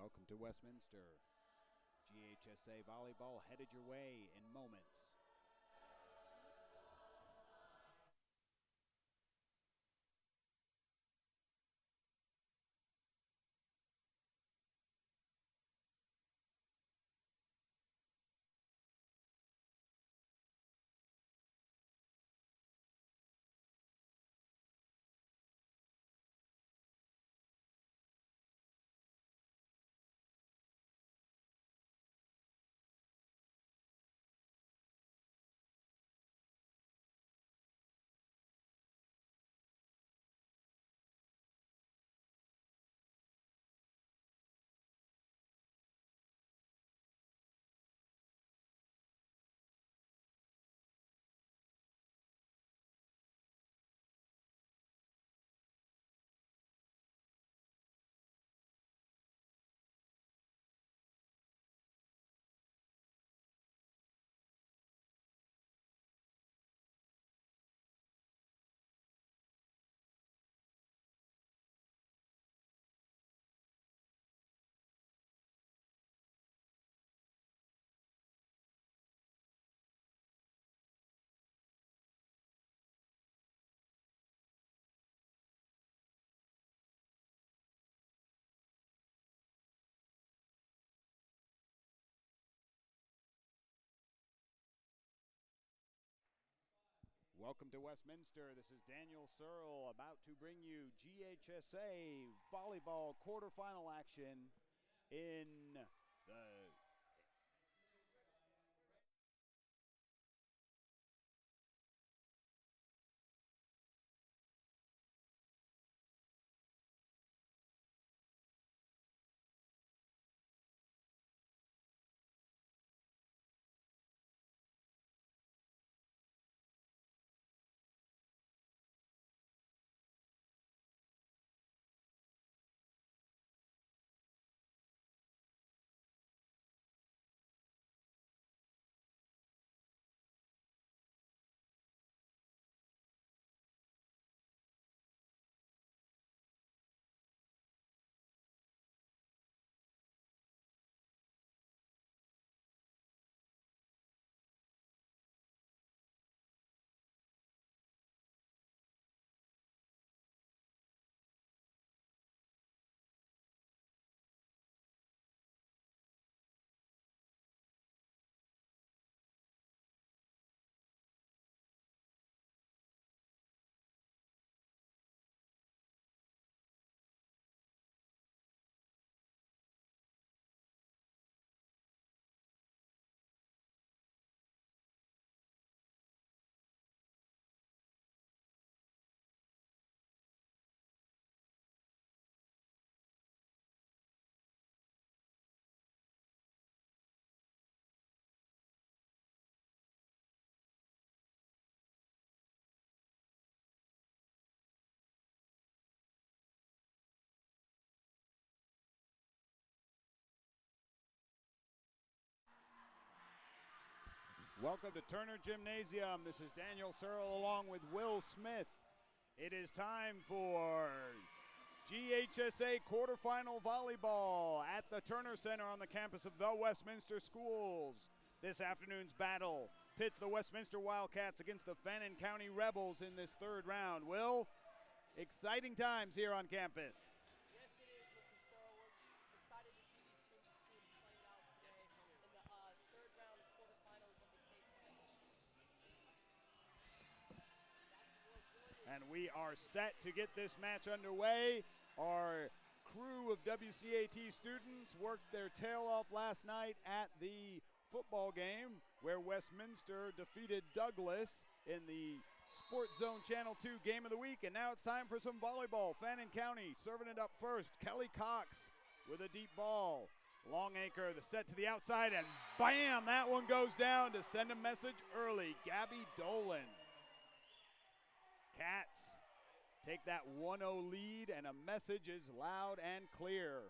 Welcome to Westminster. GHSA Volleyball headed your way in moments. Welcome to Westminster. This is Daniel Searle about to bring you GHSA Volleyball quarterfinal action in the Welcome to Turner Gymnasium. This is Daniel Searle along with Will Smith. It is time for GHSA quarterfinal volleyball at the Turner Center on the campus of the Westminster Schools. This afternoon's battle pits the Westminster Wildcats against the Fannin County Rebels in this third round. Will, exciting times here on campus. Yes, it is, Mr. Searle. We're excited to see these teams playing out today in the third round quarterfinals of the state tournament. And we are set to get this match underway. Our crew of WCAT students worked their tail off last night at the football game where Westminster defeated Douglas in the Sports Zone Channel 2 Game of the Week. And now it's time for some volleyball. Fannin County serving it up first. Kelly Cox with a deep ball. Long anchor, the set to the outside, and bam, that one goes down to send a message early. Gabby Dolan. Cats take that 1-0 lead, and a message is loud and clear.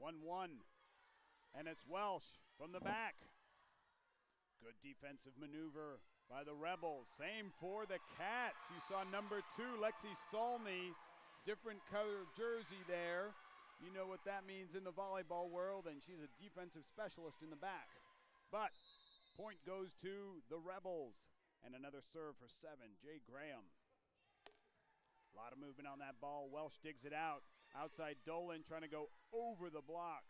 1-1. And it's Welsh from the back. Good defensive maneuver by the Rebels. Same for the Cats. You saw number 2, Lexi Solney, different color jersey there. You know what that means in the volleyball world, and she's a defensive specialist in the back. But point goes to the Rebels. And another serve for 7, Jay Graham. A lot of movement on that ball. Welsh digs it out. Outside Dolan trying to go over the block.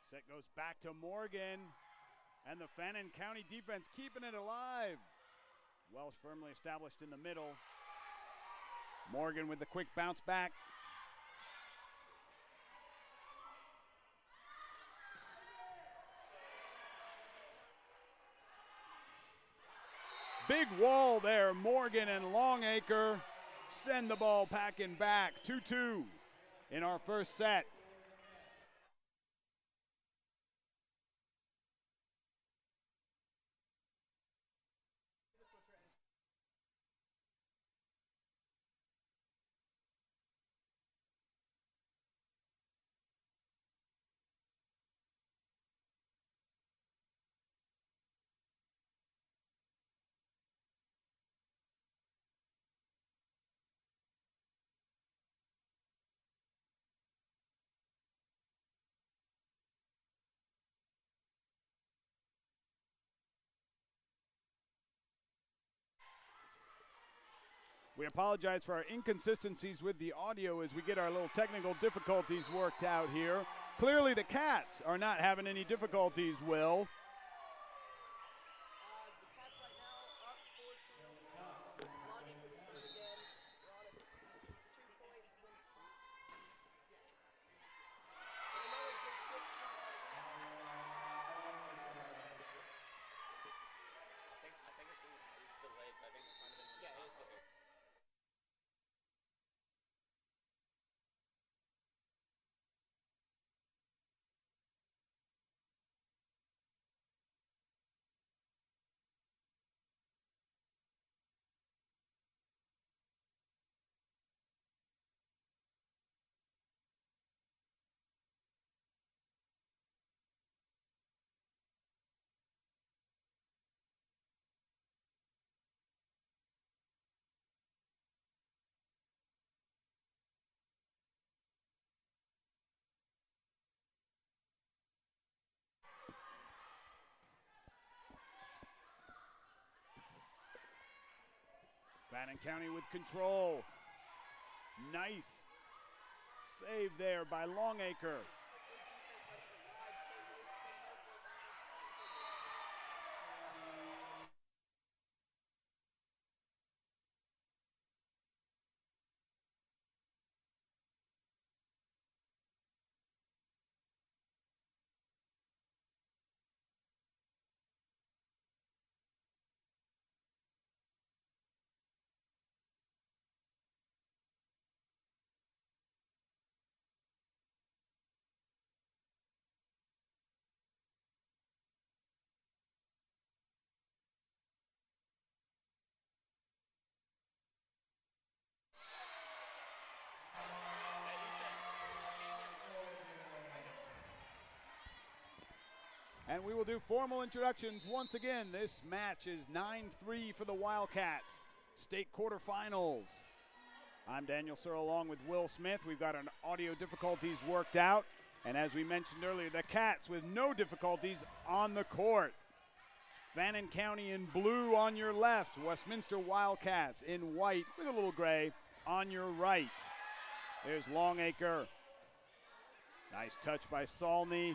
Set goes back to Morgan. And the Fannin County defense keeping it alive. Welsh firmly established in the middle. Morgan with the quick bounce back. Big wall there. Morgan and Longacre send the ball packing back. 2-2 in our first set. We apologize for our inconsistencies with the audio as we get our little technical difficulties worked out here. Clearly the Cats are not having any difficulties, Will. The Cats right now up 4-2. Logging with the serve again. We're on a 2-point win streak. And another good quick shot by the Cats. I think it's delayed, so I think it's kind of in. Yeah, it is delayed. Fannin County with control. Nice save there by Longacre. And we will do formal introductions once again. This match is 9-3 for the Wildcats. State quarterfinals. I'm Daniel Searle along with Will Smith. We've got our audio difficulties worked out. And as we mentioned earlier, the Cats with no difficulties on the court. Fannin County in blue on your left. Westminster Wildcats in white with a little gray on your right. There's Longacre. Nice touch by Solney.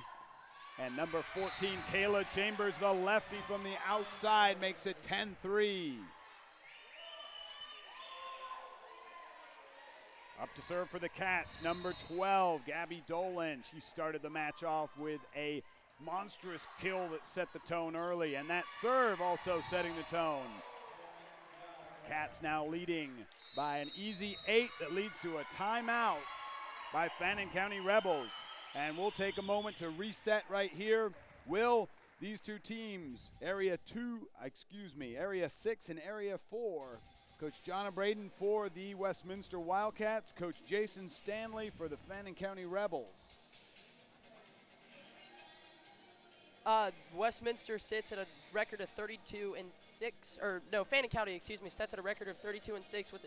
And number 14, Kayla Chambers, the lefty from the outside, makes it 10-3. Up to serve for the Cats, number 12, Gabby Dolan. She started the match off with a monstrous kill that set the tone early, and that serve also setting the tone. Cats now leading by an easy 8 that leads to a timeout by Fannin County Rebels. And we'll take a moment to reset right here. Will, these two teams, Area 6 and Area 4, Coach John Braden for the Westminster Wildcats. Coach Jason Stanley for the Fannin County Rebels. Westminster sits at a record of 32-6, or no, Fannin County, excuse me, sits at a record of 32-6 with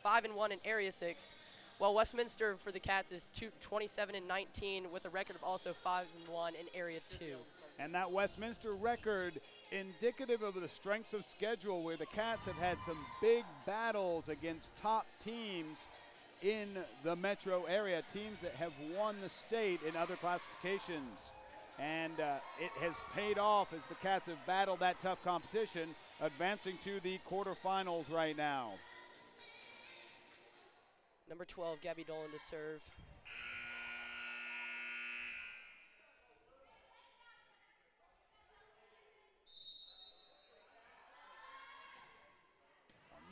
5-1 in Area 6, while Westminster for the Cats is 27-19 with a record of also 5-1 in Area 2. And that Westminster record indicative of the strength of schedule, where the Cats have had some big battles against top teams in the metro area, teams that have won the state in other classifications. And it has paid off as the Cats have battled that tough competition, advancing to the quarterfinals right now. Number 12, Gabby Dolan to serve.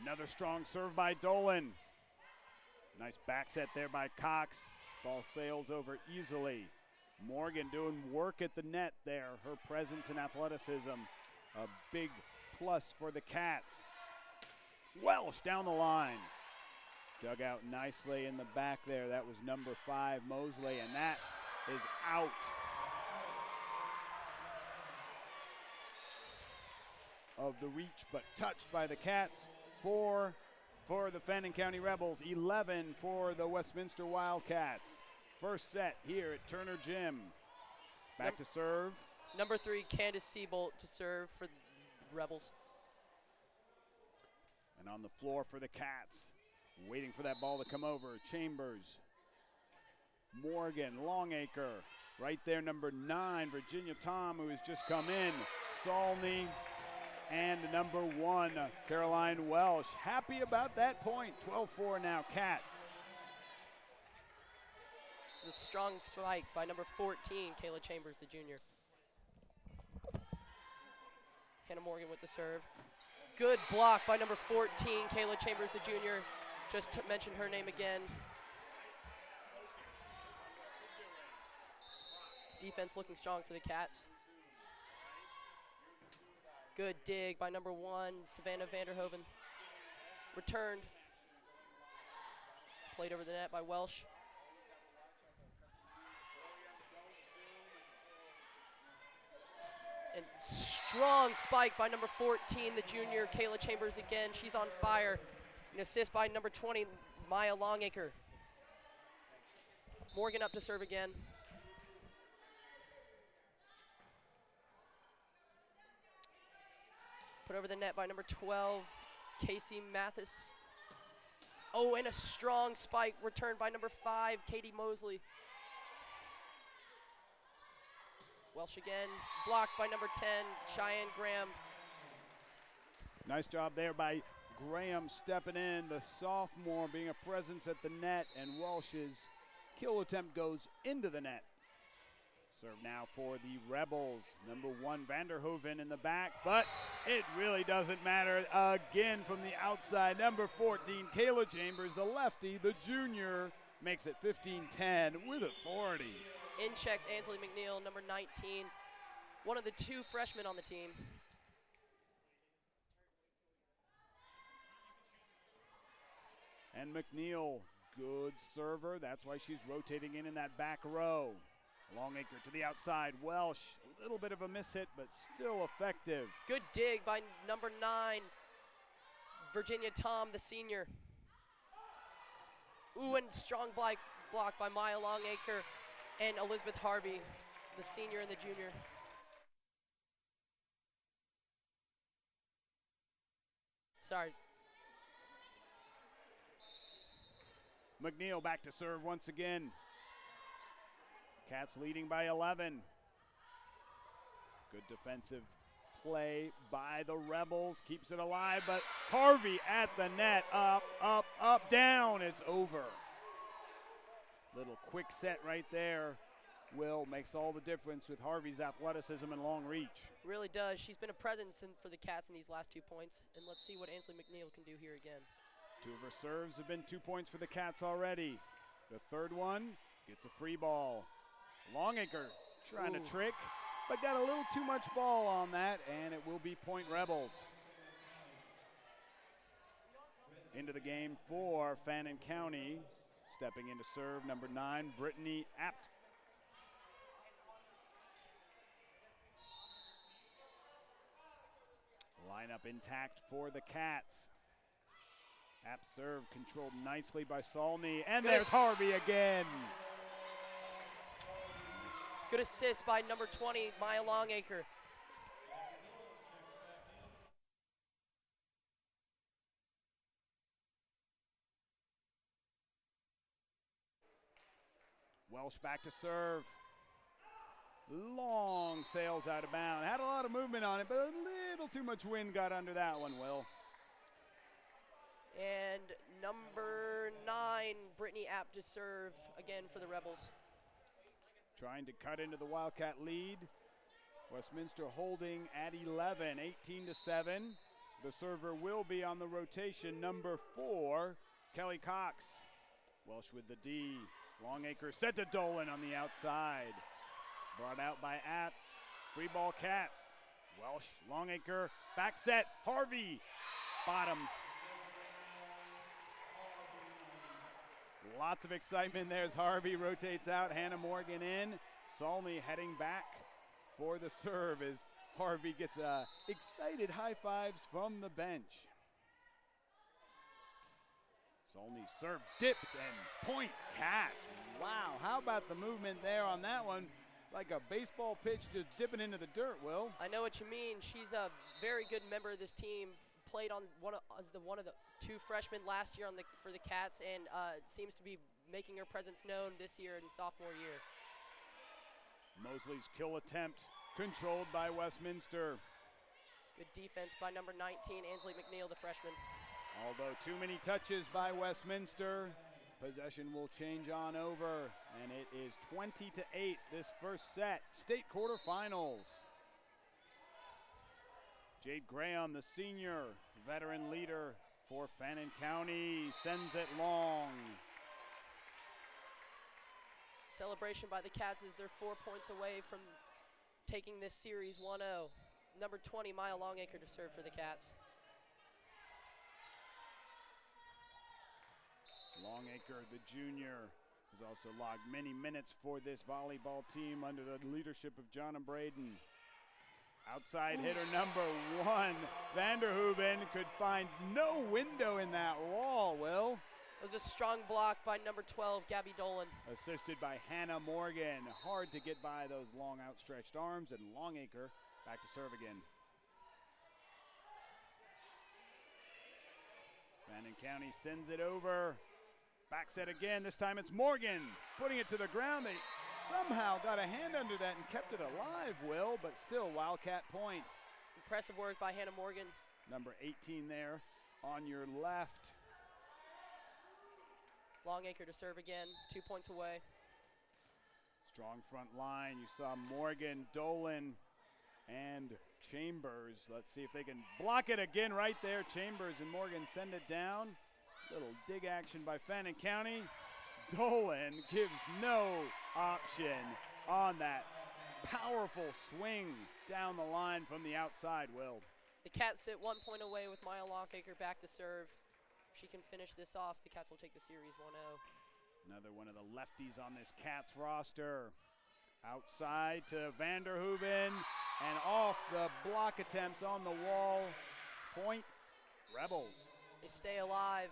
Another strong serve by Dolan. Nice back set there by Cox. Ball sails over easily. Morgan doing work at the net there. Her presence and athleticism, a big plus for the Cats. Welsh down the line. Dug out nicely in the back there. That was number 5, Mosley, and that is out. Of the reach, but touched by the Cats. 4 for the Fannin County Rebels, 11 for the Westminster Wildcats. First set here at Turner Gym. Back to serve. Number 3, Candace Siebold to serve for the Rebels. And on the floor for the Cats, waiting for that ball to come over. Chambers, Morgan, Longacre. Right there, number 9, Virginia Tom, who has just come in. Salney, and number 1, Caroline Welsh. Happy about that point. 12-4 now, Cats. A strong spike by number 14, Kayla Chambers, the junior. Hannah Morgan with the serve. Good block by number 14, Kayla Chambers, the junior. Just to mention her name again. Defense looking strong for the Cats. Good dig by number 1, Savannah Vanderhoven. Returned. Played over the net by Welsh. And strong spike by number 14, the junior, Kayla Chambers again. She's on fire. An assist by number 20, Maya Longacre. Morgan up to serve again. Put over the net by number 12, Casey Mathis. Oh, and a strong spike returned by number 5, Katie Mosley. Welsh again, blocked by number 10, Cheyenne Graham. Nice job there by Graham stepping in, the sophomore being a presence at the net, and Welsh's kill attempt goes into the net. Serve now for the Rebels. Number 1, Vanderhoven in the back, but it really doesn't matter. Again from the outside, number 14, Kayla Chambers, the lefty, the junior, makes it 15-10 with authority. In checks Ansley McNeil, number 19, one of the 2 freshmen on the team. And McNeil, good server. That's why she's rotating in that back row. Longacre to the outside. Welsh, a little bit of a miss-hit, but still effective. Good dig by number 9, Virginia Tom, the senior. Ooh, and strong block by Maya Longacre and Elizabeth Harvey, the senior and the junior. Sorry. McNeil back to serve once again. Cats leading by 11. Good defensive play by the Rebels. Keeps it alive, but Harvey at the net. Up, up, up, down. It's over. Little quick set right there. Will makes all the difference with Harvey's athleticism and long reach. Really does. She's been a presence for the Cats in these last 2 points, and let's see what Ansley McNeil can do here again. 2 of her serves have been 2 points for the Cats already. The third one gets a free ball. Longacre trying to trick, but got a little too much ball on that, and it will be point Rebels. into the game for Fannin County. Stepping into serve, number 9, Brittany Apt. Lineup intact for the Cats. Apt serve controlled nicely by Salmi, and there's Harvey again. Good assist by number 20, Maya Longacre. Welsh back to serve. Long sails out of bounds. Had a lot of movement on it, but a little too much wind got under that one, Will. And number 9, Brittany Apt to serve again for the Rebels. Trying to cut into the Wildcat lead. Westminster holding at 11, 18-7. The server will be on the rotation, number 4, Kelly Cox. Welsh with the D. Longacre set to Dolan on the outside. Brought out by Apt. Free ball Cats. Welsh, Longacre, back set, Harvey. Bottoms. Lots of excitement there as Harvey rotates out. Hannah Morgan in. Salmi heading back for the serve as Harvey gets excited high fives from the bench. Salmi serve dips and point Cats. Wow, how about the movement there on that one? Like a baseball pitch just dipping into the dirt, Will. I know what you mean. She's a very good member of this team. Played on one of the 2 freshmen last year for the Cats, and seems to be making her presence known this year in sophomore year. Mosley's kill attempt controlled by Westminster. Good defense by number 19, Ansley McNeil, the freshman. Although too many touches by Westminster, possession will change on over, and it is 20-8 this first set. State quarterfinals. Jade Graham, the senior veteran leader for Fannin County, sends it long. Celebration by the Cats as they're 4 points away from taking this series 1-0. Number 20, Maya Longacre to serve for the Cats. Longacre, the junior, has also logged many minutes for this volleyball team under the leadership of John and Braden. Outside hitter number 1, Vanderhoeven could find no window in that wall, Will. It was a strong block by number 12, Gabby Dolan. Assisted by Hannah Morgan. Hard to get by those long outstretched arms, and Longacre back to serve again. Fannin County sends it over. Back set again, this time it's Morgan putting it to the ground. They somehow got a hand under that and kept it alive, Will, but still Wildcat point. Impressive work by Hannah Morgan. Number 18 there on your left. Longacre to serve again, 2 points away. Strong front line, you saw Morgan, Dolan, and Chambers. Let's see if they can block it again right there. Chambers and Morgan send it down. Little dig action by Fannin County. Dolan gives no option on that powerful swing down the line from the outside, Will. The Cats sit 1 point away with Maya Longacre back to serve. If she can finish this off, the Cats will take the series 1-0. Another one of the lefties on this Cats roster. Outside to Vanderhoeven, and off the block attempts on the wall. Point, Rebels. They stay alive.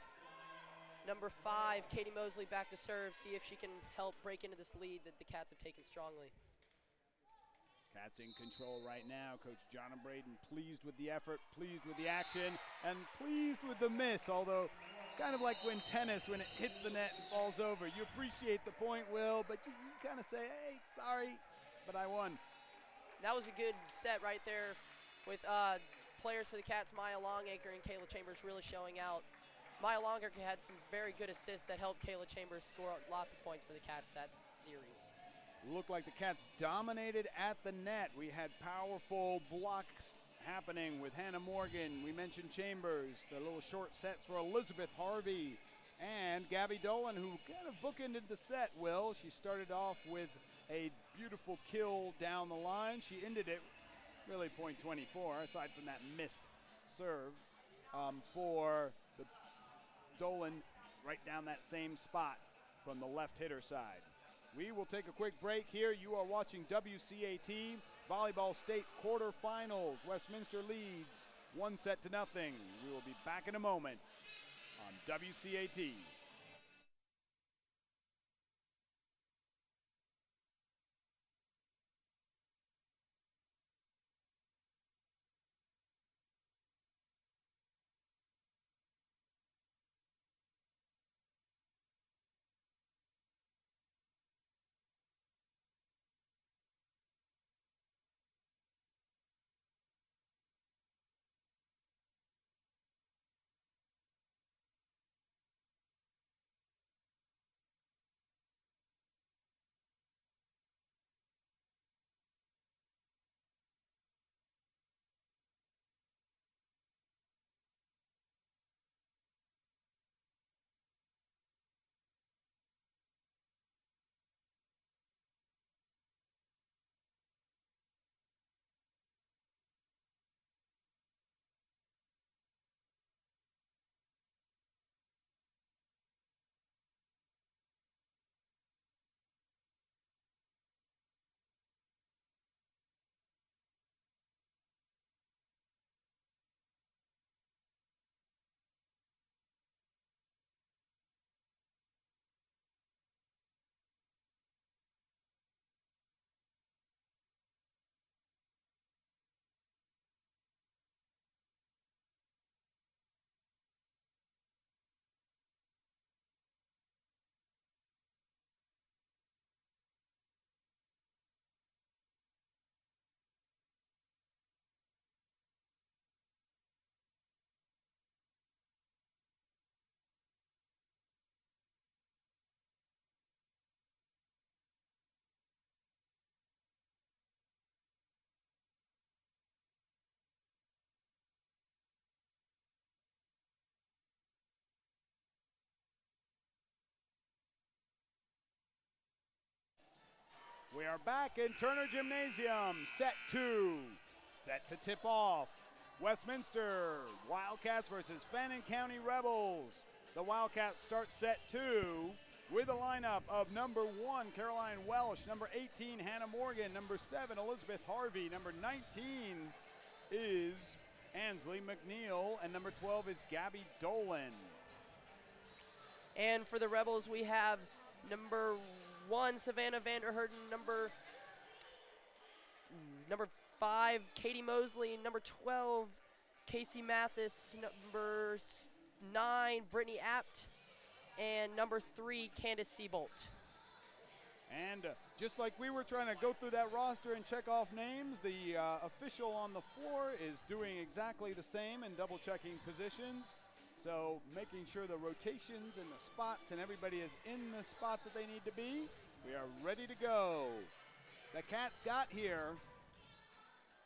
Number 5, Katie Mosley back to serve. See if she can help break into this lead that the Cats have taken strongly. Cats in control right now. Coach John and Braden pleased with the effort, pleased with the action, and pleased with the miss, although kind of like when tennis, when it hits the net and falls over. You appreciate the point, Will, but you kind of say, hey, sorry, but I won. That was a good set right there with players for the Cats, Maya Longacre and Kayla Chambers really showing out. Maya Longacre had some very good assists that helped Kayla Chambers score lots of points for the Cats that series. Looked like the Cats dominated at the net. We had powerful blocks happening with Hannah Morgan. We mentioned Chambers, the little short sets for Elizabeth Harvey, and Gabby Dolan, who kind of bookended the set, Will. She started off with a beautiful kill down the line. She ended it really .24, aside from that missed serve for the Dolan right down that same spot from the left hitter side. We will take a quick break here. You are watching WCAT Volleyball State Quarterfinals. Westminster leads 1-0. We will be back in a moment on WCAT. We are back in Turner Gymnasium, set 2, set to tip off. Westminster Wildcats versus Fannin County Rebels. The Wildcats start set 2 with a lineup of number 1, Caroline Welsh, number 18, Hannah Morgan, number 7, Elizabeth Harvey, number 19 is Ansley McNeil, and number 12 is Gabby Dolan. And for the Rebels, we have number 1, Savannah Vanderherden, number 5, Katie Mosley, number 12, Casey Mathis, number 9, Brittany Apt, and number 3, Candace Seabolt. And just like we were trying to go through that roster and check off names, the official on the floor is doing exactly the same and double checking positions. So making sure the rotations and the spots and everybody is in the spot that they need to be. We are ready to go. The Cats got here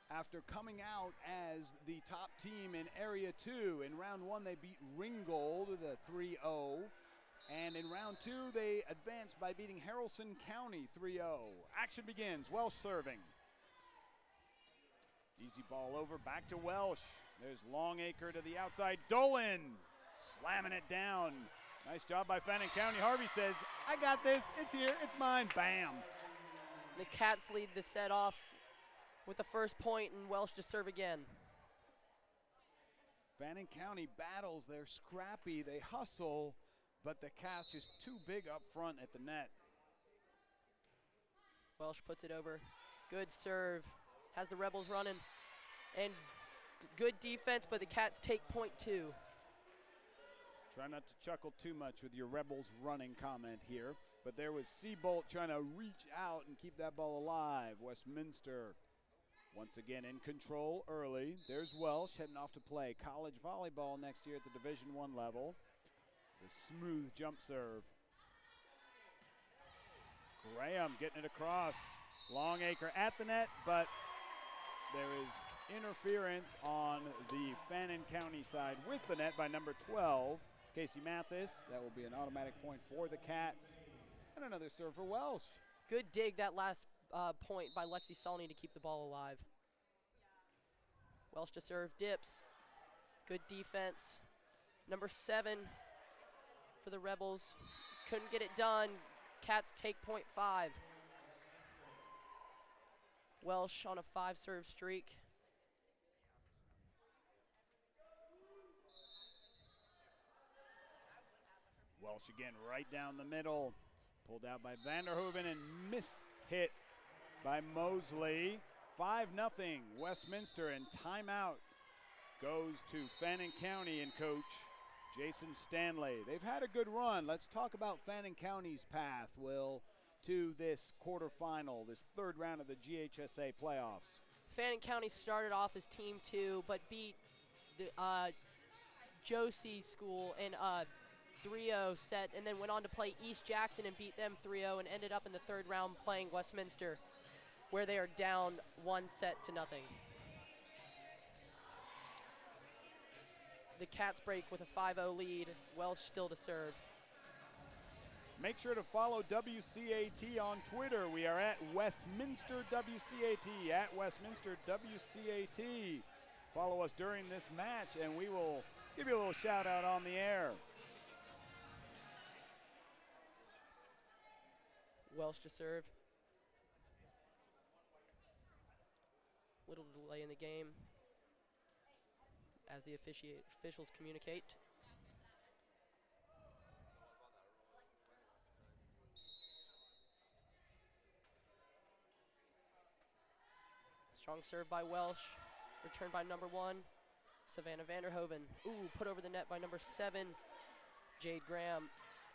after coming out as the top team in Area 2. In round 1, they beat Ringgold with a 3-0. And in round 2, they advanced by beating Haralson County 3-0. Action begins. Welsh serving. Easy ball over, back to Welsh. There's Longacre to the outside. Dolan slamming it down. Nice job by Fannin County. Harvey says, I got this. It's here. It's mine. Bam. The Cats lead the set off with the first point, and Welsh to serve again. Fannin County battles. They're scrappy. They hustle, but the Cats just too big up front at the net. Welsh puts it over. Good serve. Has the Rebels running. And good defense, but the Cats take point 2. Try not to chuckle too much with your Rebels running comment here, but there was Seabolt trying to reach out and keep that ball alive. Westminster once again in control early. There's Welsh heading off to play college volleyball next year at the Division I level. The smooth jump serve. Graham getting it across. Longacre at the net, but there is interference on the Fannin County side with the net by number 12, Casey Mathis. That will be an automatic point for the Cats. And another serve for Welsh. Good dig that last point by Lexi Sawney to keep the ball alive. Welsh to serve, dips. Good defense. Number 7, for the Rebels. Couldn't get it done. Cats take point 5. Welsh on a 5-serve streak. Welsh again right down the middle. Pulled out by Vanderhoeven and hit by Mosley. 5-0 Westminster, and timeout goes to Fannin County and coach Jason Stanley. They've had a good run. Let's talk about Fannin County's path, Will, to this quarterfinal, this third round of the GHSA playoffs. Fannin County started off as Team 2, but beat the Josie School in a 3-0 set, and then went on to play East Jackson and beat them 3-0, and ended up in the third round playing Westminster, where they are down 1 set to nothing. The Cats break with a 5-0 lead. Welsh still to serve. Make sure to follow WCAT on Twitter. We are at Westminster WCAT, at Westminster WCAT. Follow us during this match, and we will give you a little shout out on the air. Welsh to serve. Little delay in the game as the officials communicate. Strong serve by Welsh, returned by number 1, Savannah Vanderhoeven. Ooh, put over the net by number 7, Jade Graham.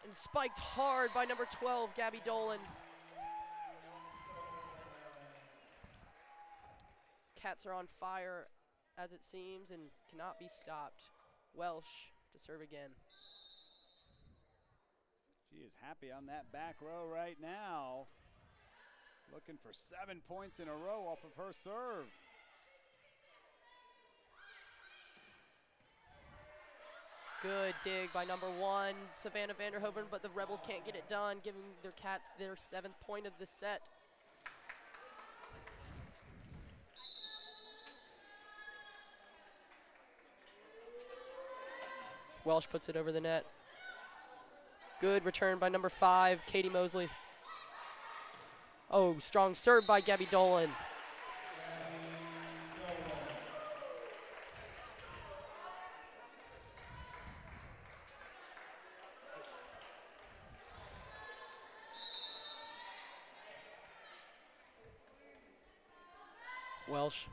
And spiked hard by number 12, Gabby Dolan. Cats are on fire, as it seems, and cannot be stopped. Welsh to serve again. She is happy on that back row right now. Looking for 7 points in a row off of her serve. Good dig by number 1, Savannah Vanderhoeven, but the Rebels can't get it done, giving their Cats their 7th point of the set. Welsh puts it over the net. Good return by number 5, Katie Mosley. Oh, strong serve by Gabby Dolan. Welsh.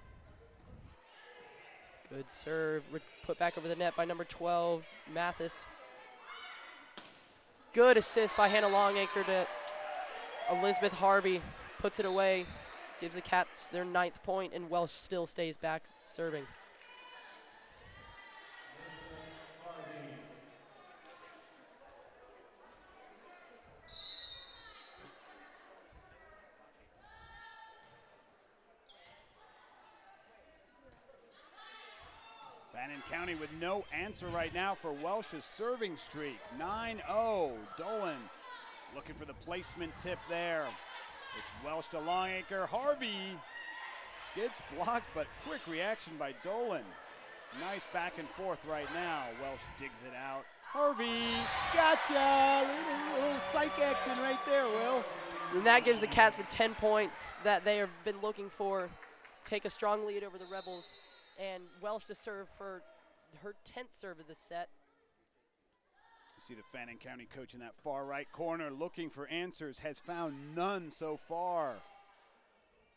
Good serve, put back over the net by number 12, Mathis. Good assist by Hannah Longacre to Elizabeth Harvey. Puts it away, gives the Cats their 9th point, and Welsh still stays back serving. Fannin County with no answer right now for Welsh's serving streak. 9-0, Dolan looking for the placement tip there. It's Welsh to Longacre. Harvey gets blocked, but quick reaction by Dolan. Nice back and forth right now. Welsh digs it out. Harvey, gotcha! Little psych action right there, Will. And that gives the Cats the 10 points that they have been looking for. Take a strong lead over the Rebels. And Welsh to serve for her 10th serve of the set. You see the Fannin County coach in that far right corner looking for answers, has found none so far.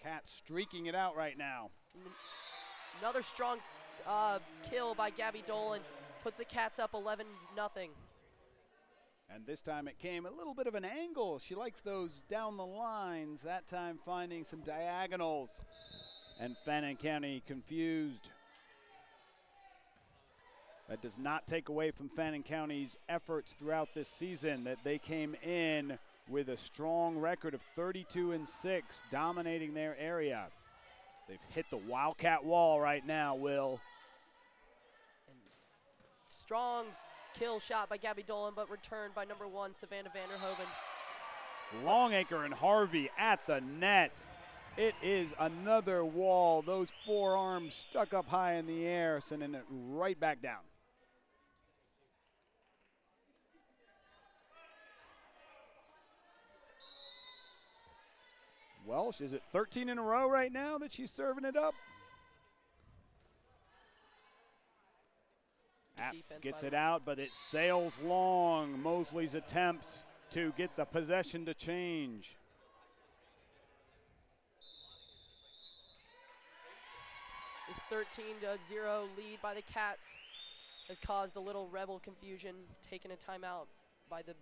Cats streaking it out right now. Another strong kill by Gabby Dolan puts the Cats up 11-0. And this time it came a little bit of an angle. She likes those down the lines, that time finding some diagonals. And Fannin County confused. That does not take away from Fannin County's efforts throughout this season, that they came in with a strong record of 32-6, dominating their area. They've hit the Wildcat wall right now, Will. And strong kill shot by Gabby Dolan, but returned by number 1, Savannah Vanderhoeven. Longacre and Harvey at the net. It is another wall. Those forearms stuck up high in the air, sending it right back down. Welsh, is it 13 in a row right now that she's serving it up? App gets it out, but it sails long. Mosley's attempt to get the possession to change. This 13-0 lead by the Cats has caused a little Rebel confusion, taken a timeout by the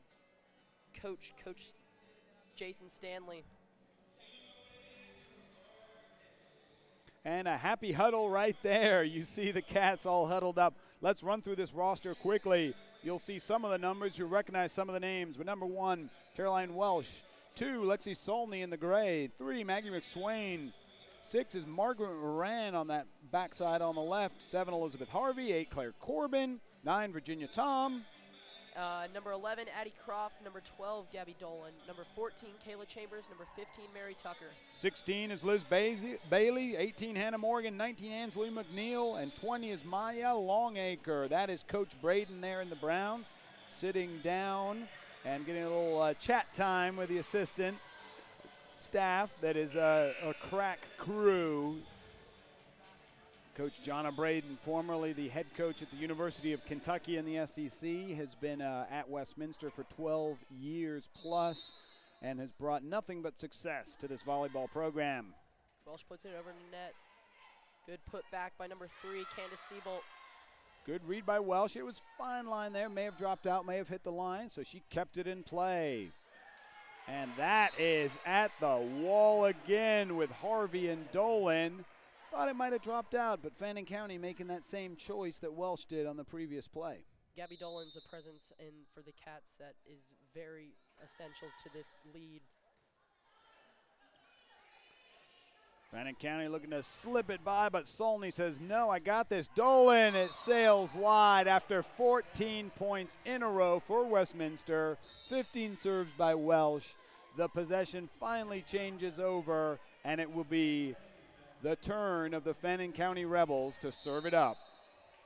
coach, Coach Jason Stanley. And a happy huddle right there. You see the Cats all huddled up. Let's run through this roster quickly. You'll see some of the numbers. You'll recognize some of the names. But number 1, Caroline Welsh. 2, Lexi Solney in the gray. 3, Maggie McSwain. 6 is Margaret Moran on that backside on the left. 7, Elizabeth Harvey. 8, Claire Corbin. 9, Virginia Tom. Number 11, Addie Croft. Number 12, Gabby Dolan. Number 14, Kayla Chambers. Number 15, Mary Tucker. 16 is Liz Bailey. 18, Hannah Morgan. 19, Ansley McNeil. And 20 is Maya Longacre. That is Coach Braden there in the brown, sitting down and getting a little chat time with the assistant staff that is a crack crew. Coach Jonna Braden, formerly the head coach at the University of Kentucky in the SEC, has been at Westminster for 12 years plus and has brought nothing but success to this volleyball program. Welsh puts it over the net. Good put back by number 3, Candace Siebold. Good read by Welsh. It was fine line there. May have dropped out, may have hit the line, so she kept it in play. And that is at the wall again with Harvey and Dolan. Thought it might have dropped out, but Fannin County making that same choice that Welsh did on the previous play. Gabby Dolan's a presence for the Cats that is very essential to this lead. Fannin County looking to slip it by, but Solney says, no, I got this. Dolan, it sails wide after 14 points in a row for Westminster. 15 serves by Welsh. The possession finally changes over, and it will be the turn of the Fannin County Rebels to serve it up.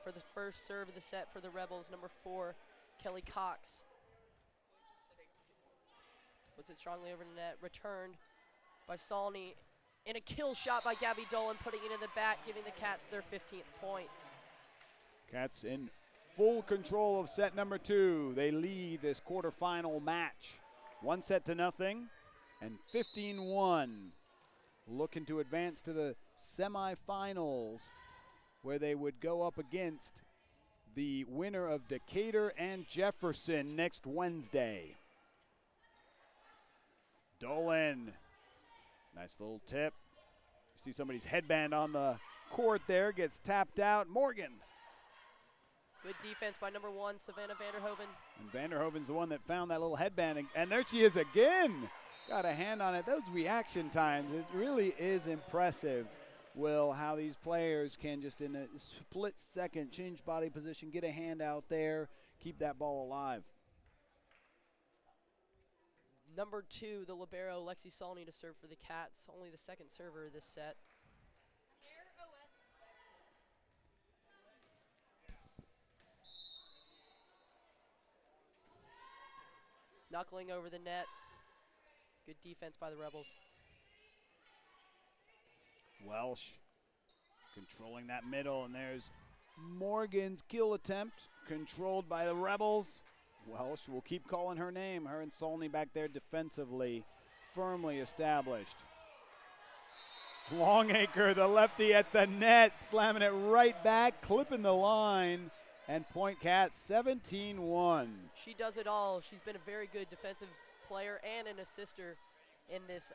For the first serve of the set for the Rebels, number 4, Kelly Cox. Puts it strongly over the net. Returned by Solney. And a kill shot by Gabby Dolan, putting it in the back, giving the Cats their 15th point. Cats in full control of set number 2. They lead this quarterfinal match. 1-0 and 15-1. Looking to advance to the semifinals, where they would go up against the winner of Decatur and Jefferson next Wednesday. Dolan, nice little tip. You see somebody's headband on the court there, gets tapped out. Morgan. Good defense by number 1, Savannah Vanderhoven. And Vanderhoven's the one that found that little headband, and there she is again. Got a hand on it. Those reaction times, it really is impressive, Will, how these players can just in a split second change body position, get a hand out there, keep that ball alive. Number 2, the libero, Lexi Solney, to serve for the Cats. Only the second server of this set. Knuckling over the net. Good defense by the Rebels. Welsh controlling that middle, and there's Morgan's kill attempt, controlled by the Rebels. Welsh will keep calling her name. Her and Solney back there defensively, firmly established. Longacre, the lefty at the net, slamming it right back, clipping the line, and point Cats 17-1. She does it all. She's been a very good defensive player and an assister in this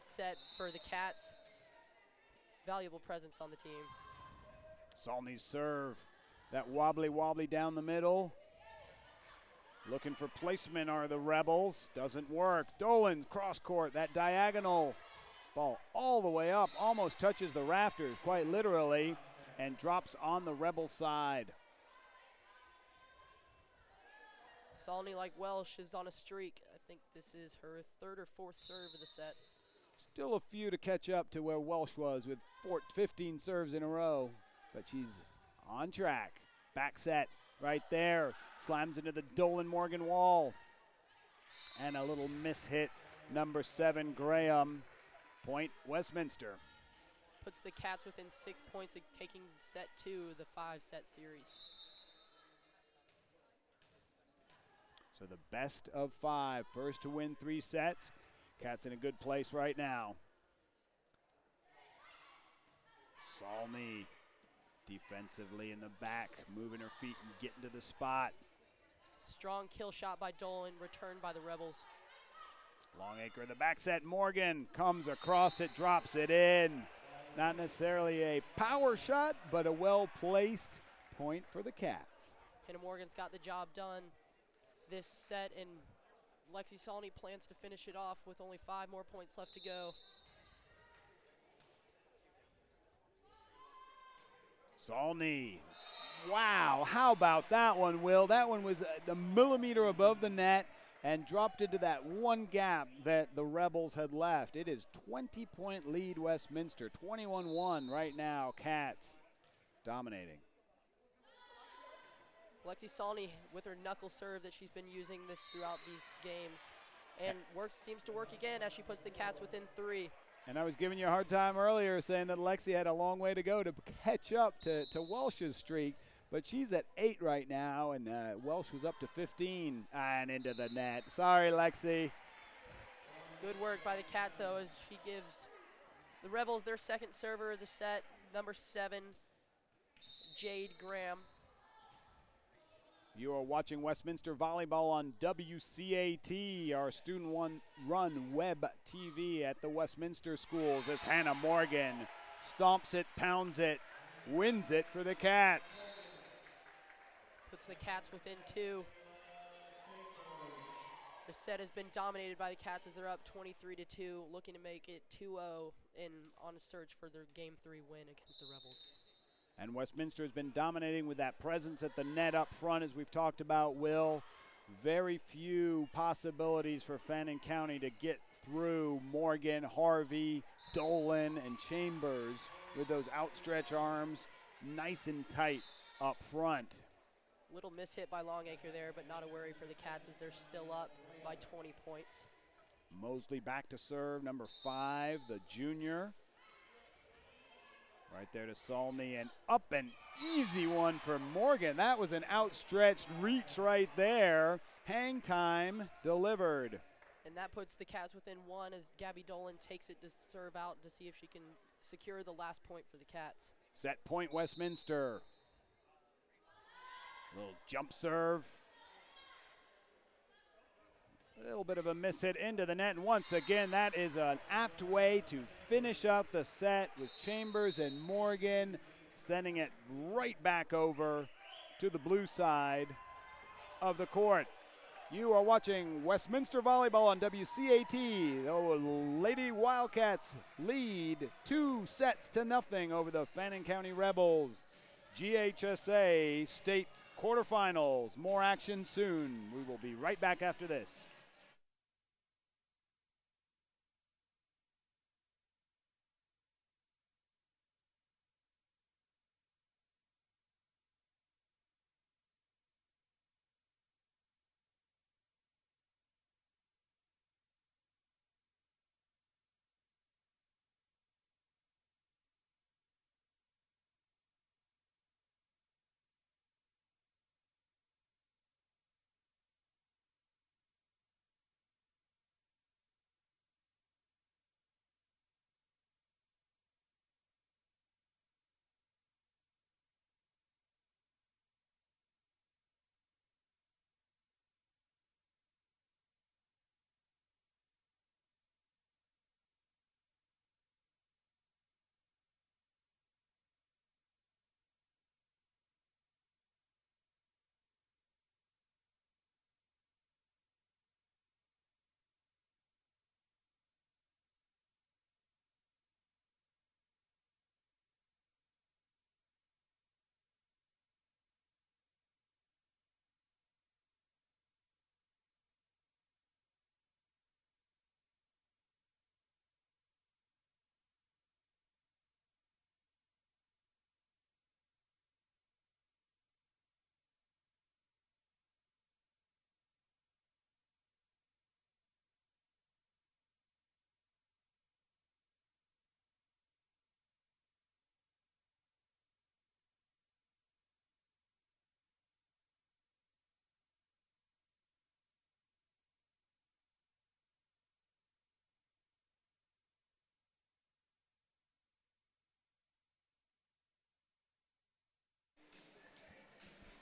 set for the Cats. Valuable presence on the team. Solney's serve, that wobbly down the middle. Looking for placement are the Rebels. Doesn't work. Dolan's cross court, that diagonal ball all the way up, almost touches the rafters, quite literally, and drops on the Rebel side. Solney, like Welsh, is on a streak. I think this is her 3rd or 4th serve of the set. Still a few to catch up to where Welsh was with 15 serves in a row, but she's on track. Back set right there. Slams into the Dolan Morgan wall. And a little miss hit. Number 7, Graham, Point Westminster. Puts the Cats within 6 points of taking set 2 of the 5-set series. So the best of 5, first to win 3 sets. Cats in a good place right now. Salney defensively in the back, moving her feet and getting to the spot. Strong kill shot by Dolan, returned by the Rebels. Longacre in the back set. Morgan comes across it, drops it in. Not necessarily a power shot, but a well-placed point for the Cats. Hannah Morgan's got the job done this set, and Lexi Salney plans to finish it off with only 5 more points left to go. Salney. Wow, how about that one, Will? That one was a millimeter above the net and dropped into that one gap that the Rebels had left. It is 20-point lead Westminster, 21-1 right now, Cats dominating. Lexi Salney with her knuckle serve that she's been using this throughout these games, and seems to work again as she puts the Cats within 3. And I was giving you a hard time earlier saying that Lexi had a long way to go to catch up to Welsh's streak, but she's at 8 right now, and Welsh was up to 15 and into the net. Sorry, Lexi. Good work by the Cats, though, as she gives the Rebels their second server of the set, number 7, Jade Graham. You are watching Westminster Volleyball on WCAT, our student-run web TV at the Westminster schools, as Hannah Morgan stomps it, pounds it, wins it for the Cats. Puts the Cats within 2. The set has been dominated by the Cats as they're up 23-2, looking to make it 2-0 and on a search for their Game 3 win against the Rebels. And Westminster has been dominating with that presence at the net up front, as we've talked about, Will. Very few possibilities for Fannin County to get through Morgan, Harvey, Dolan, and Chambers with those outstretched arms nice and tight up front. Little mishit by Longacre there, but not a worry for the Cats as they're still up by 20 points. Mosley back to serve, number 5, the junior. Right there to Salney, and up an easy one for Morgan. That was an outstretched reach right there. Hang time delivered. And that puts the Cats within 1 as Gabby Dolan takes it to serve out to see if she can secure the last point for the Cats. Set point Westminster. Little jump serve. A little bit of a miss hit into the net, and once again, that is an apt way to finish out the set with Chambers and Morgan sending it right back over to the blue side of the court. You are watching Westminster Volleyball on WCAT. The Lady Wildcats lead 2-0 over the Fannin County Rebels. GHSA State quarterfinals. More action soon. We will be right back after this.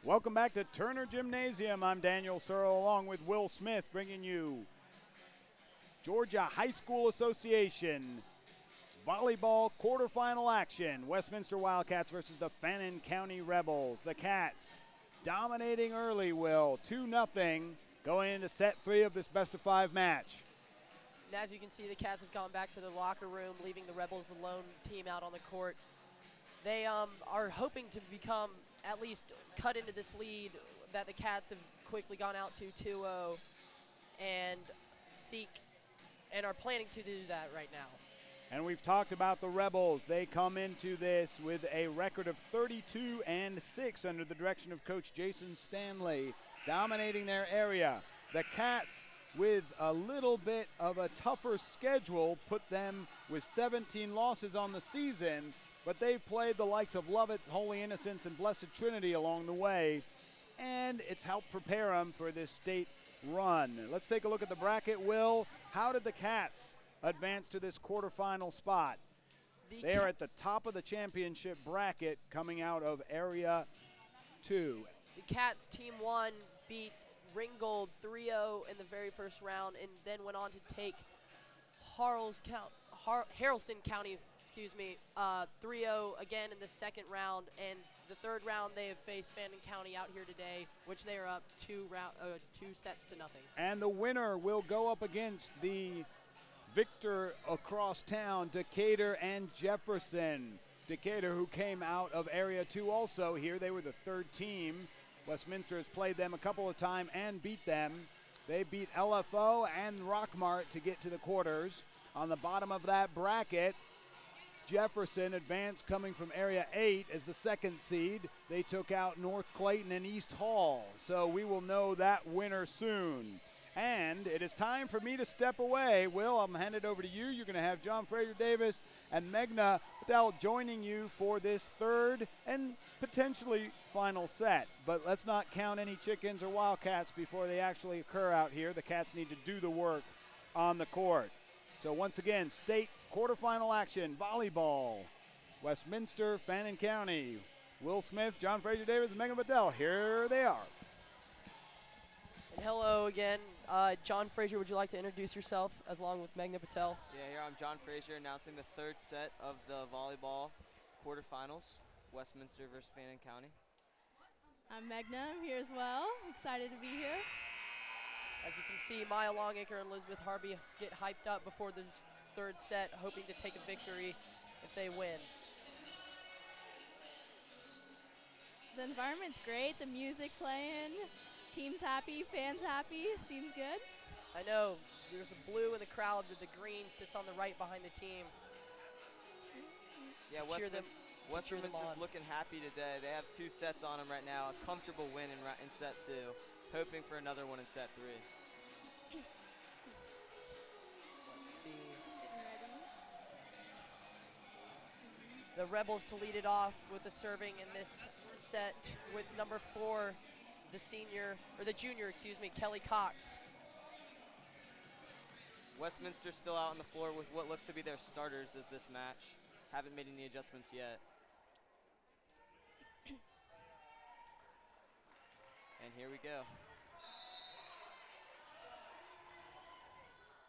Welcome back to Turner Gymnasium. I'm Daniel Searle along with Will Smith bringing you Georgia High School Association volleyball quarterfinal action. Westminster Wildcats versus the Fannin County Rebels. The Cats dominating early, Will, 2-0 going into set 3 of this best-of-5 match. And as you can see, the Cats have gone back to their locker room, leaving the Rebels the lone team out on the court. They are hoping to become, at least cut into this lead that the Cats have quickly gone out to 2-0 and are planning to do that right now. And we've talked about the Rebels. They come into this with a record of 32-6 under the direction of Coach Jason Stanley, dominating their area. The Cats, with a little bit of a tougher schedule, put them with 17 losses on the season, but they've played the likes of Lovett, Holy Innocents, and Blessed Trinity along the way, and it's helped prepare them for this state run. Let's take a look at the bracket, Will. How did the Cats advance to this quarterfinal spot? They are at the top of the championship bracket coming out of Area 2. The Cats Team 1 beat Ringgold 3-0 in the very first round and then went on to take Haralson County 3-0 again in the second round, and the third round they have faced Fannin County out here today, which they are up 2 sets to nothing. And the winner will go up against the victor across town, Decatur and Jefferson. Decatur, who came out of Area 2 also here, they were the third team. Westminster has played them a couple of times and beat them. They beat LFO and Rockmart to get to the quarters. On the bottom of that bracket, Jefferson advanced coming from Area 8 as the second seed. They took out North Clayton and East Hall, so we will know that winner soon. And it is time for me to step away. Will, I'm hand it over to you. You're going to have John Fraser Davis and Megna Patel joining you for this third and potentially final set. But let's not count any chickens or wildcats before they actually occur out here. The Cats need to do the work on the court. So once again, state quarterfinal action, volleyball, Westminster, Fannin County. Will Smith, John Fraser Davis, and Megan Bedell, here they are. And hello again. John Fraser, would you like to introduce yourself as along with Megna Patel? Yeah, here I'm John Fraser announcing the third set of the volleyball quarterfinals, Westminster versus Fannin County. I'm Megna, I'm here as well. Excited to be here. As you can see, Maya Longacre and Elizabeth Harvey get hyped up before the third set, hoping to take a victory if they win. The environment's great, the music playing, team's happy, fans happy, seems good. I know, there's a blue in the crowd, but the green sits on the right behind the team. Yeah, Westminster's looking happy today. They have 2 sets on them right now, a comfortable win in set 2. Hoping for another one in set 3. Let's see. The Rebels to lead it off with the serving in this set with number 4, the junior, Kelly Cox. Westminster still out on the floor with what looks to be their starters of this match. Haven't made any adjustments yet. And here we go.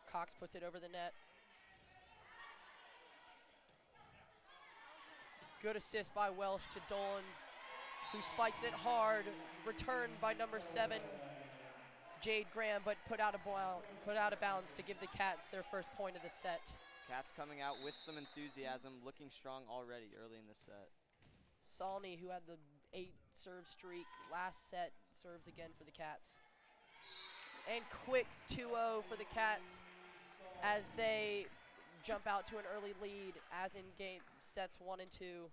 Cox puts it over the net. Good assist by Welsh to Dolan, who spikes it hard. Returned by number 7, Jade Graham, but put out of bounds to give the Cats their first point of the set. Cats coming out with some enthusiasm, looking strong already early in the set. Salney, who had the 8-serve streak last set, serves again for the Cats. And quick 2-0 for the Cats as they jump out to an early lead as in game sets 1 and 2.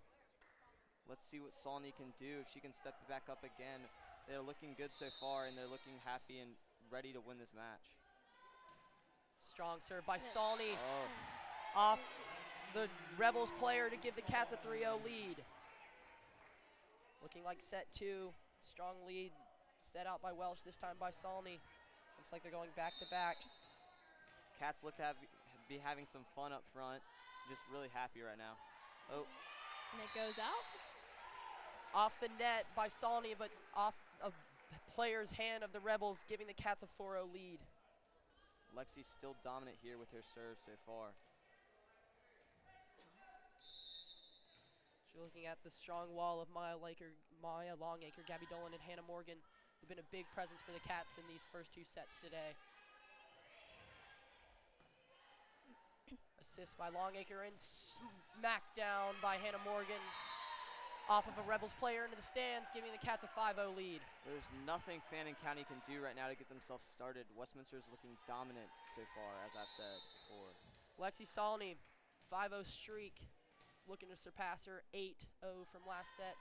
Let's see what Salney can do if she can step it back up again. They're looking good so far, and they're looking happy and ready to win this match. Strong serve by Salney off the Rebels player to give the Cats a 3-0 lead. Looking like set 2, strong lead set out by Welsh, this time by Salney. Looks like they're going back to back. Cats look to be having some fun up front. Just really happy right now. Oh. And it goes out. Off the net by Salni, but off a player's hand of the Rebels, giving the Cats a 4-0 lead. Lexi's still dominant here with her serve so far. You're looking at the strong wall of Maya Longacre, Gabby Dolan, and Hannah Morgan, who've been a big presence for the Cats in these first 2 sets today. Assist by Longacre and smacked down by Hannah Morgan. Off of a Rebels player into the stands, giving the Cats a 5-0 lead. There's nothing Fannin County can do right now to get themselves started. Westminster is looking dominant so far, as I've said before. Lexi Salni, 5-0 streak, looking to surpass her 8-0 from last set.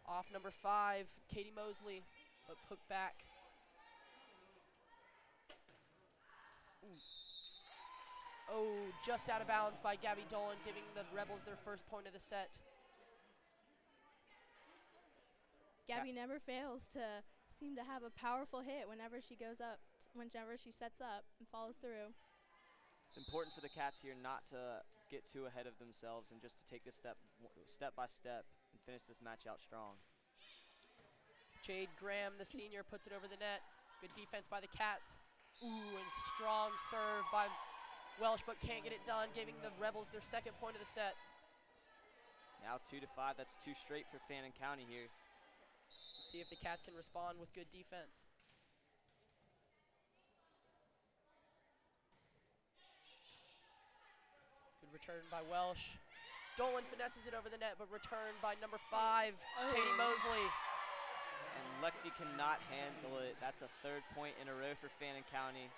Off number 5, Katie Mosley, but put back. Oh, just out of bounds by Gabby Dolan, giving the Rebels their first point of the set. Gabby never fails to seem to have a powerful hit whenever she goes up, whenever she sets up and follows through. It's important for the Cats here not to get too ahead of themselves and just to take this step by step and finish this match out strong. Jade Graham, the senior, puts it over the net. Good defense by the Cats. Ooh, and strong serve by Welsh, but can't get it done, giving the Rebels their second point of the set. Now 2-5, that's 2 straight for Fannin County here. Let's see if the Cats can respond with good defense. Good return by Welsh. Dolan finesses it over the net, but returned by number 5, Katie Mosley. And Lexi cannot handle it. That's a 3rd point in a row for Fannin County.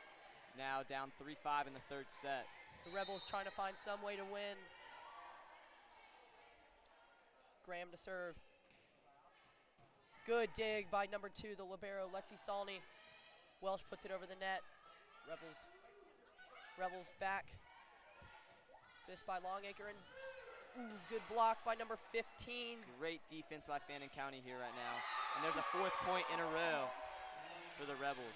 Now down 3-5 in the 3rd set. The Rebels trying to find some way to win. Graham to serve. Good dig by number 2, the libero, Lexi Salni. Welsh puts it over the net. Rebels back. Assist by Longacre, and ooh, good block by number 15. Great defense by Fannin County here right now. And there's a 4th point in a row for the Rebels.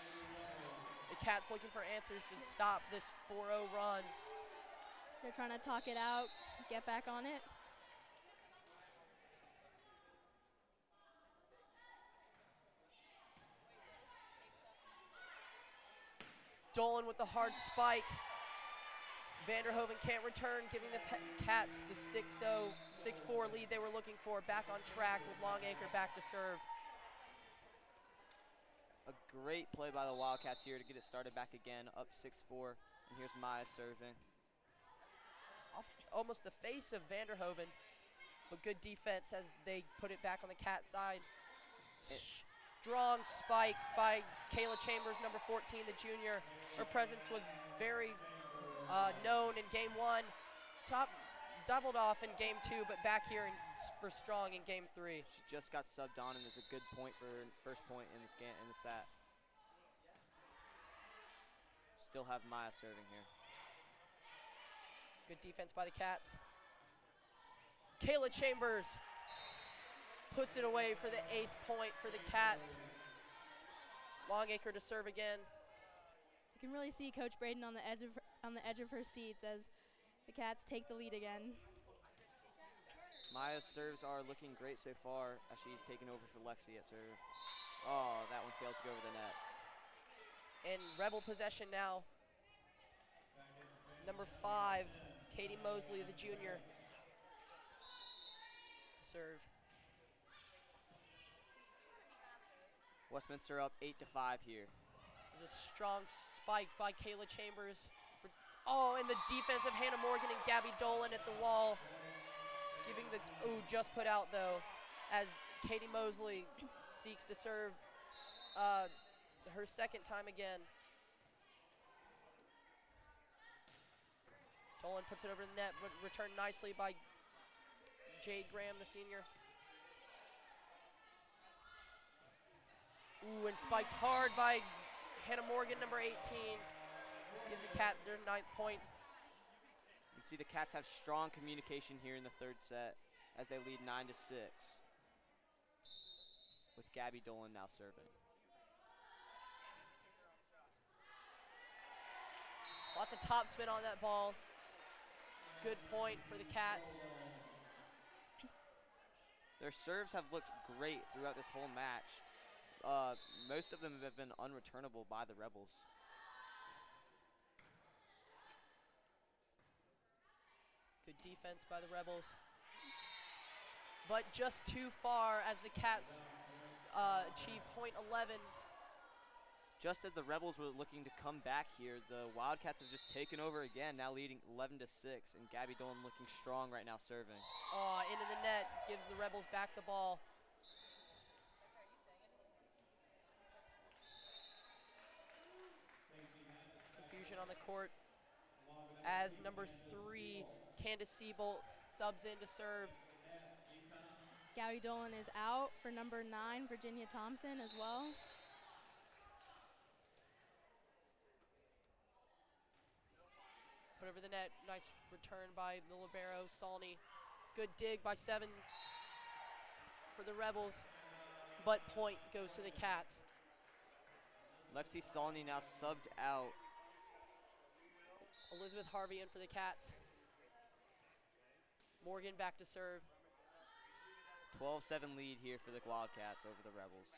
The Cats looking for answers to stop this 4-0 run. They're trying to talk it out, get back on it. Dolan with the hard spike. Vanderhoven can't return, giving the Cats the 6-0, 6-4 lead they were looking for. Back on track with Longacre back to serve. A great play by the Wildcats here to get it started back again, up 6-4. And here's Maya serving. Off almost the face of Vanderhoven, but good defense as they put it back on the Cat side. Strong spike by Kayla Chambers, number 14, the junior. Her presence was very known in game 1. Doubled off in game 2, but back here for strong in game 3. She just got subbed on, and is a good point for her first point in the set. Still have Maya serving here. Good defense by the Cats. Kayla Chambers puts it away for the 8th point for the Cats. Longacre to serve again. You can really see Coach Braden on the edge of her seats as the Cats take the lead again. Maya's serves are looking great so far as she's taken over for Lexi at serve. Oh, that one fails to go over the net. In Rebel possession now. Number 5, Katie Mosley, the junior, to serve. Westminster up 8-5 here. There's a strong spike by Kayla Chambers. Oh, and the defense of Hannah Morgan and Gabby Dolan at the wall. Giving the, just put out though, as Katie Mosley seeks to serve her second time again. Dolan puts it over the net, but returned nicely by Jade Graham, the senior. Ooh, and spiked hard by Hannah Morgan, number 18. Gives the Cat their 9th point. You can see the Cats have strong communication here in the 3rd set as they lead 9-6. With Gabby Dolan now serving. Lots of topspin on that ball. Good point for the Cats. Their serves have looked great throughout this whole match. Most of them have been unreturnable by the Rebels. Good defense by the Rebels. But just too far as the Cats achieve point 11. Just as the Rebels were looking to come back here, the Wildcats have just taken over again, now leading 11-6, and Gabby Dolan looking strong right now serving. Into the net, gives the Rebels back the ball. Confusion on the court as number 3, Candace Siebold, subs in to serve. Gabby Dolan is out for number 9, Virginia Thompson as well. Put over the net, nice return by the libero, Salney. Good dig by 7 for the Rebels, but point goes to the Cats. Lexi Salney now subbed out. Elizabeth Harvey in for the Cats. Morgan back to serve. 12-7 lead here for the Wildcats over the Rebels.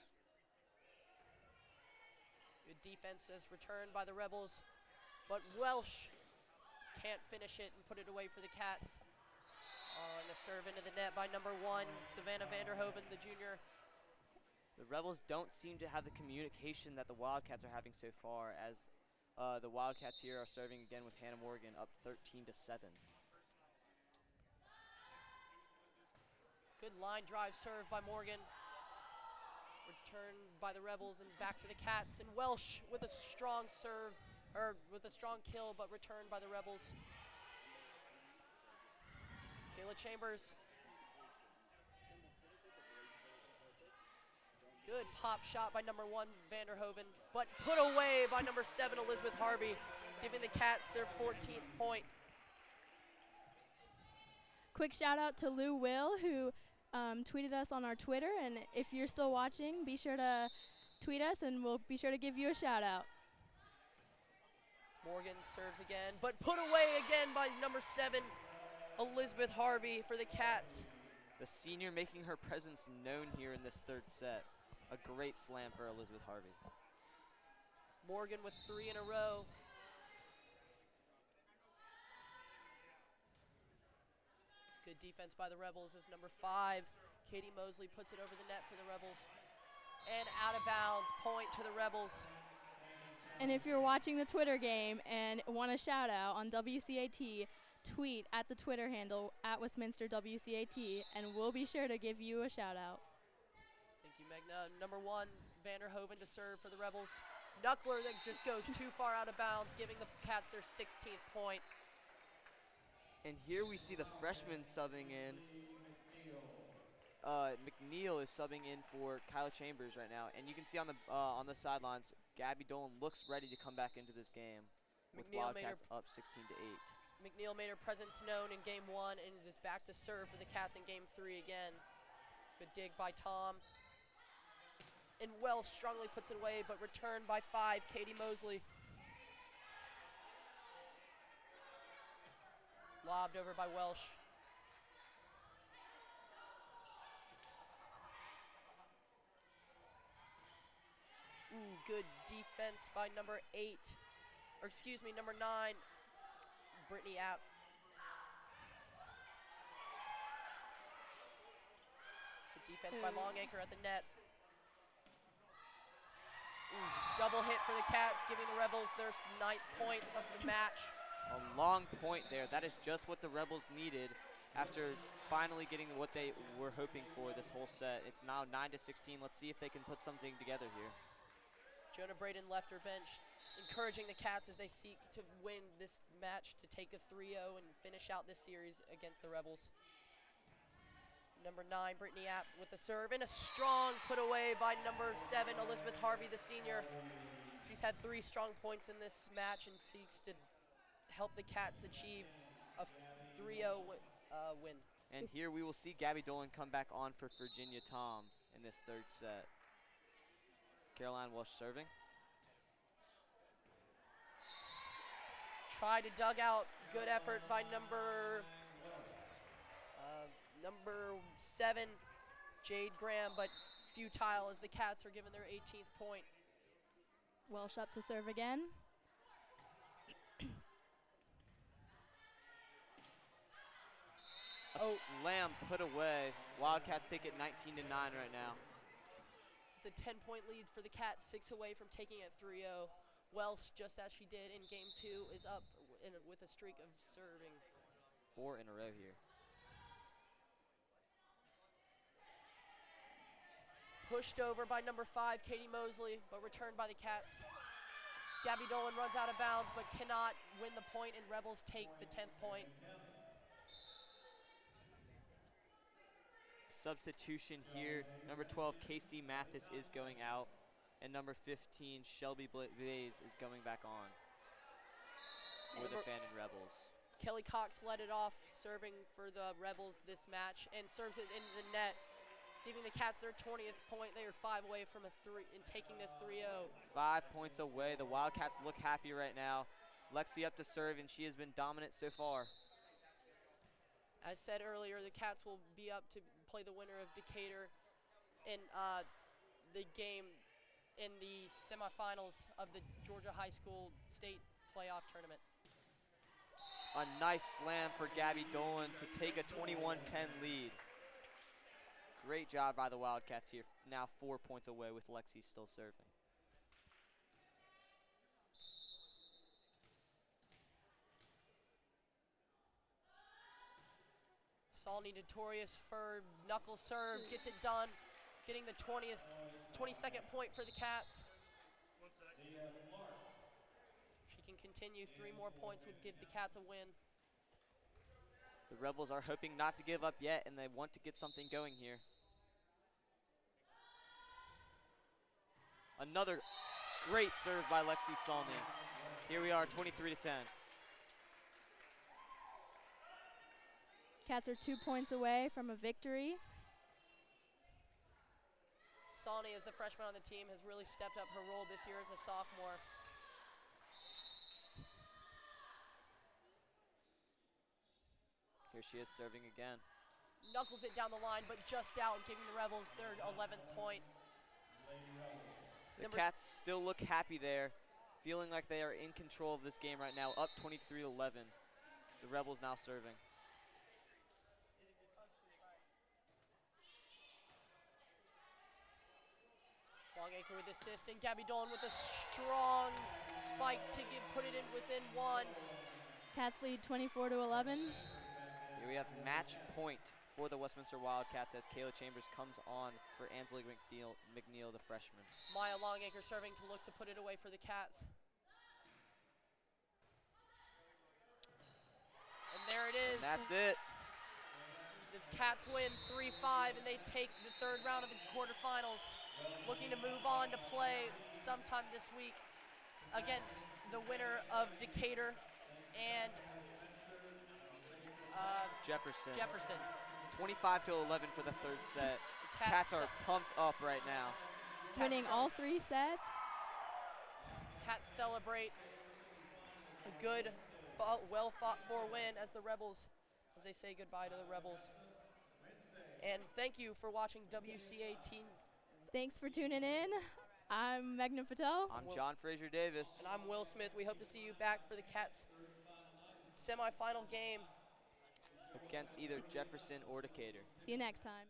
Good defense is returned by the Rebels, but Welsh can't finish it and put it away for the Cats. And a serve into the net by number 1, Savannah Vanderhoven, the junior. The Rebels don't seem to have the communication that the Wildcats are having so far, as the Wildcats here are serving again with Hannah Morgan up 13-7. Good line drive serve by Morgan. Returned by the Rebels and back to the Cats. And Welsh with a strong serve, or with a strong kill, but returned by the Rebels. Kayla Chambers. Good pop shot by number 1, Vanderhoven, but put away by number 7, Elizabeth Harvey, giving the Cats their 14th point. Quick shout out to Lou Will, who tweeted us on our Twitter, and if you're still watching, be sure to tweet us and we'll be sure to give you a shout out. Morgan serves again, but put away again by number 7, Elizabeth Harvey for the Cats. The senior making her presence known here in this third set. A great slam for Elizabeth Harvey. Morgan with 3 in a row. Good defense by the Rebels as number 5, Katie Mosley, puts it over the net for the Rebels. And out of bounds, point to the Rebels. And if you're watching the Twitter game and want a shout out on WCAT, tweet at the Twitter handle at Westminster WCAT, and we'll be sure to give you a shout out. Thank you, Megna. Number 1, Vanderhoven to serve for the Rebels. Knuckler that just goes too far out of bounds, giving the Cats their 16th point. And here we see the freshman subbing in. McNeil is subbing in for Kyla Chambers right now, and you can see on the sidelines, Gabby Dolan looks ready to come back into this game with Wildcats up 16-8. McNeil made her presence known in game 1 and is back to serve for the Cats in game 3 again. Good dig by Tom. And Welsh strongly puts it away, but returned by 5, Katie Mosley. Lobbed over by Welsh. Good defense by number 8, or excuse me, number 9, Brittany App. Good defense by Longanker at the net. Double hit for the Cats, giving the Rebels their 9th point of the match. A long point there. That is just what the Rebels needed after finally getting what they were hoping for this whole set. It's now 9-16. Let's see if they can put something together here. Jonah Braden left her bench, encouraging the Cats as they seek to win this match to take a 3-0 and finish out this series against the Rebels. Number 9, Brittany App with the serve, and a strong put away by number 7, Elizabeth Harvey, the senior. She's had 3 strong points in this match and seeks to help the Cats achieve a 3-0 win. And here we will see Gabby Dolan come back on for Virginia Tom in this third set. Caroline Walsh serving. Try to dug out. Good effort by number 7, Jade Graham, but futile as the Cats are given their 18th point. Welsh up to serve again. A slam put away. Wildcats take it 19-9 right now. It's a 10-point lead for the Cats, 6 away from taking it 3-0. Welsh, just as she did in game 2, is up with a streak of serving. 4 in a row here. Pushed over by number 5, Katie Mosley, but returned by the Cats. Gabby Dolan runs out of bounds, but cannot win the point, and Rebels take the 10th point. Substitution here. Number 12, Casey Mathis is going out, and number 15, Shelby Bays is going back on for the Fannin Rebels. Kelly Cox led it off, serving for the Rebels this match, and serves it into the net, giving the Cats their 20th point. They are 5 away from a 3 in taking this 3-0. 5 points away. The Wildcats look happy right now. Lexi up to serve, and she has been dominant so far. As said earlier, the Cats will be up to play the winner of Decatur in the game in the semifinals of the Georgia High School State Playoff Tournament. A nice slam for Gabby Dolan to take a 21-10 lead. Great job by the Wildcats here. Now 4 points away with Lexi still serving. Salney notorious for knuckle serve, gets it done, getting the 22nd point for the Cats. She can continue, 3 more points would give the Cats a win. The Rebels are hoping not to give up yet, and they want to get something going here. Another great serve by Lexi Salney. Here we are, 23-10. Cats are 2 points away from a victory. Salney, as the freshman on the team, has really stepped up her role this year as a sophomore. Here she is serving again. Knuckles it down the line, but just out, giving the Rebels their 11th point. The Cats still look happy there, feeling like they are in control of this game right now, up 23-11. The Rebels now serving. Longacre with assist, and Gabby Dolan with a strong spike to put it in within 1. Cats lead 24-11. Here we have match point for the Westminster Wildcats as Kayla Chambers comes on for Ansley McNeil, the freshman. Maya Longacre serving to look to put it away for the Cats. And there it is. And that's it. The Cats win 3-5, and they take the 3rd round of the quarterfinals, looking to move on to play sometime this week against the winner of Decatur and Jefferson. 25-11 for the 3rd set. Cats are pumped up right now. Winning all 3 sets. Cats celebrate a good, well fought for win as the Rebels, as they say goodbye to the Rebels. And thank you for watching WCAT. Thanks for tuning in. I'm Meghna Patel. I'm John Fraser Davis. And I'm Will Smith. We hope to see you back for the Cats semifinal game against either Jefferson or Decatur. See you next time.